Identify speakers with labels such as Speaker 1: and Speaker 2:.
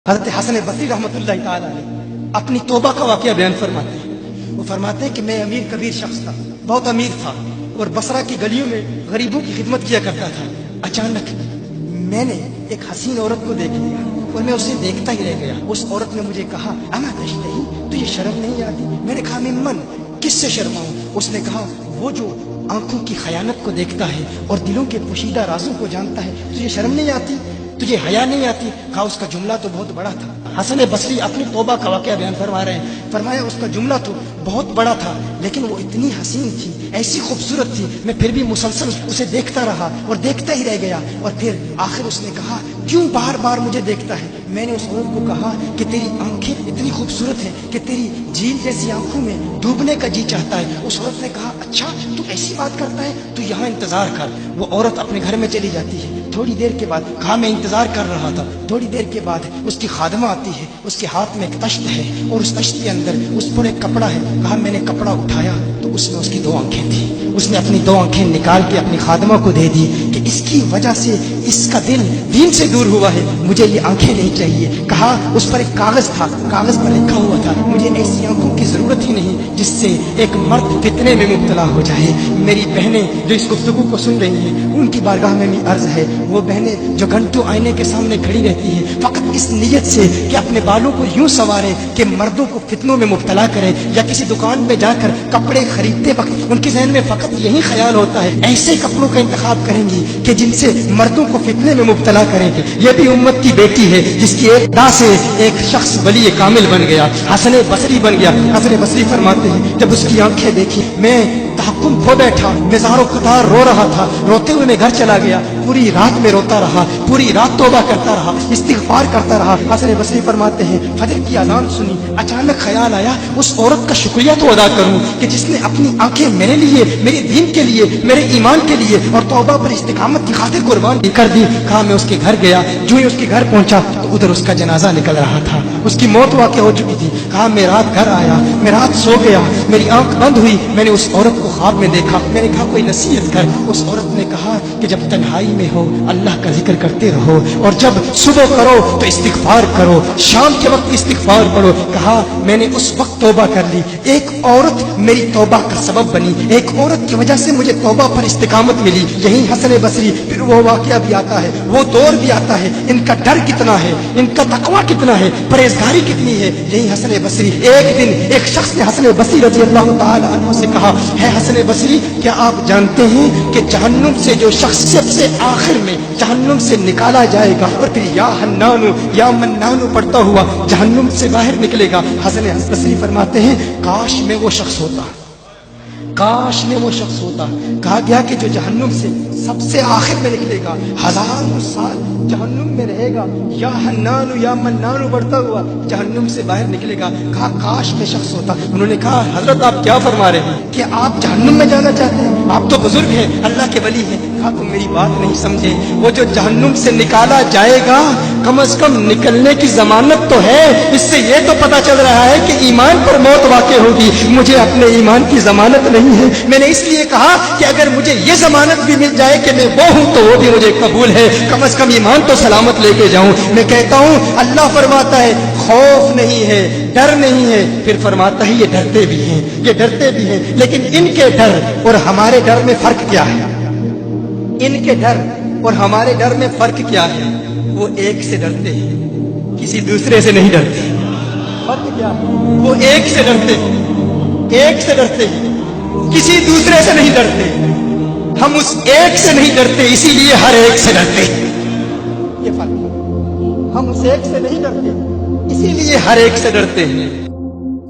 Speaker 1: حضرت حسن بصری رحمۃ اللہ تعالیٰ علیہ اپنی توبہ کا واقعہ بیان فرماتے ہیں۔ وہ فرماتے ہیں کہ میں امیر کبیر شخص تھا، بہت امیر تھا اور بصرہ کی گلیوں میں غریبوں کی خدمت کیا کرتا تھا۔ اچانک میں نے ایک حسین عورت کو دیکھ لیا اور میں اسے دیکھتا ہی رہ گیا۔ اس عورت نے مجھے کہا اما تشتہی، تجھے شرم نہیں آتی؟ میں نے کہا ممن، کس سے شرماؤں؟ اس نے کہا وہ جو آنکھوں کی خیانت کو دیکھتا ہے اور دلوں کے پوشیدہ رازوں کو جانتا ہے، تجھے شرم نہیں آتی؟ تجھے حیا نہیں آتی؟ کہا اس کا جملہ تو بہت بڑا تھا۔ حسن بصری اپنی توبہ کا واقعہ بیان فرما رہے ہیں۔ فرمایا اس کا جملہ تو بہت بڑا تھا لیکن وہ اتنی حسین تھی، ایسی خوبصورت تھی، میں پھر بھی مسلسل اسے دیکھتا رہا اور دیکھتا ہی رہ گیا۔ اور پھر آخر اس نے کہا کیوں بار بار مجھے دیکھتا ہے؟ میں نے اس عورت کو کہا کہ تیری آنکھیں اتنی خوبصورت ہیں کہ تیری جھیل جیسی آنکھوں میں ڈوبنے کا جی چاہتا ہے۔ اس عورت نے کہا اچھا تو ایسی بات کرتا ہے، تو یہاں انتظار کر۔ وہ عورت اپنے گھر میں چلی جاتی ہے۔ تھوڑی دیر کے بعد کہا میں انتظار کر رہا تھا۔ تھوڑی دیر کے بعد اس کی خادمہ آتی ہے، اس کے ہاتھ میں ایک تشت ہے اور اس تشت کے اندر اس پر ایک کپڑا ہے۔ کہا میں نے کپڑا اٹھایا تو اس میں اس کی 2 آنکھیں تھیں۔ اس نے اپنی 2 آنکھیں نکال کے اپنی خادمہ کو دے دی کہ اس کی وجہ سے اس کا دل دین سے دور ہوا ہے، مجھے یہ آنکھیں نہیں چاہیے۔ کہا اس پر ایک کاغذ تھا، کاغذ پر لکھا ہوا تھا مجھے ایسی آنکھوں کی ضرورت ہی نہیں جس سے ایک مرد فتنے میں مبتلا ہو جائے۔ میری بہنیں جو اس گفتگو کو سن رہی ہیں ان کی بارگاہ میں بھی عرض ہے، وہ بہنیں جو گھنٹوں آئینے کے سامنے کھڑی رہتی ہیں فقط اس نیت سے کہ اپنے بالوں کو یوں سنوارے کہ مردوں کو فتنوں میں مبتلا کرے، یا کسی دکان میں جا کر کپڑے خریدتے وقت ان کے ذہن میں فقط یہی خیال ہوتا ہے ایسے کپڑوں کا انتخاب کریں گی کہ جن سے مردوں کو فتنے میں مبتلا کریں گے۔ یہ بھی امت کی بیٹی ہے جس کی ایک دا سے ایک شخص ولی کامل بن گیا، حسن بصری بن گیا۔ حسن بصری فرماتے ہیں جب اس کی آنکھیں دیکھی میں تحکم کھو بیٹھا، میں زار و قطار رو رہا تھا۔ روتے ہوئے میں گھر چلا گیا، پوری رات میں روتا رہا، پوری رات توبہ کرتا رہا، استغفار کرتا رہا۔ حسن بصری فرماتے ہیں فجر کی اذان سنی، اچانک خیال آیا اس عورت کا شکریہ تو ادا کروں کہ جس نے اپنی آنکھیں میرے لیے، میرے دین کے لیے، میرے ایمان کے لیے اور توبہ پر استقامت کی خاطر قربان کر دی۔ کہا میں اس کے گھر گیا، جو ہی اس کے گھر پہنچا تو ادھر اس کا جنازہ نکل رہا تھا، اس کی موت واقع ہو چکی تھی۔ کہا میں رات گھر آیا، میں رات سو گیا، میری آنکھ بند ہوئی، میں نے اس عورت کو خواب میں دیکھا۔ میں نے کہا کوئی نصیحت کر۔ اس عورت نے کہا کہ جب تنہائی میں ہو اللہ کا ذکر کرتے رہو، اور جب صبح کرو تو استغفار کرو، شام کے وقت استغفار پڑھو۔ کہا میں نے اس وقت توبہ کر لی، ایک عورت میری توبہ کا سبب بنی، ایک عورت کی وجہ سے مجھے توبہ پر استقامت ملی۔ یہی حسن بصری پھر وہ واقعہ بھی آتا ہے، وہ دور بھی آتا ہے، ان کا ڈر کتنا ہے، ان کا تقویٰ کتنا ہے، پرہیزگاری کتنی ہے۔ یہی حسن بصری ایک دن ایک شخص نے حسن بصری رضی اللہ تعالی عنہ سے کہا ہے حسن بصری کیا آپ جانتے ہیں کہ جہنم سے جو شخص سب سے آخر میں جہنم سے نکالا جائے گا اور پھر یا حنانو یا منانو پڑھتا ہوا جہنم سے باہر نکلے گا؟ حسن بصری فرماتے ہیں کاش میں وہ شخص ہوتا، کاش میں وہ شخص ہوتا۔ کہا گیا کہ جو جہنم سے سب سے آخر میں نکلے گا، 1000 سال جہنم میں رہے گا، یا حنانو یا منانو بڑھتا ہوا جہنم سے باہر نکلے گا۔ کہا کاش میں شخص ہوتا۔ انہوں نے کہا حضرت آپ کیا فرما رہے ہیں کہ آپ جہنم میں جانا چاہتے ہیں؟ آپ تو بزرگ ہیں، اللہ کے ولی ہیں۔ کہا تم میری بات نہیں سمجھے، وہ جو جہنم سے نکالا جائے گا کم از کم نکلنے کی ضمانت تو ہے، اس سے یہ تو پتا چل رہا ہے کہ ایمان پر موت واقع ہوگی، مجھے اپنے ایمان کی ضمانت نہیں ہے۔ میں نے اس لیے کہا کہ اگر مجھے یہ ضمانت بھی مل جائے کہ میں وہ ہوں تو وہ بھی مجھے قبول ہے، کم از کم ایمان تو سلامت لے کے جاؤں۔ میں کہتا ہوں اللہ فرماتا ہے خوف نہیں ہے، ڈر نہیں ہے، پھر فرماتا ہے یہ ڈرتے بھی ہیں، یہ ڈرتے بھی ہیں، لیکن ان کے ڈر اور ہمارے ڈر میں فرق کیا ہے؟ ان کے ڈر اور ہمارے ڈر میں فرق کیا ہے؟ وہ ایک سے ڈرتے ہیں، کسی دوسرے سے نہیں ڈرتے۔ فرق کیا ہے؟ وہ ایک سے ڈرتے ہیں، ایک سے ڈرتے ہیں، کسی دوسرے سے نہیں ڈرتے۔ ہم اس ایک سے نہیں ڈرتے، اسی لیے ہر ایک سے ڈرتے۔ یہ فرق ہے، ہم اس ایک سے نہیں ڈرتے، اسی لیے ہر ایک سے ڈرتے ہیں۔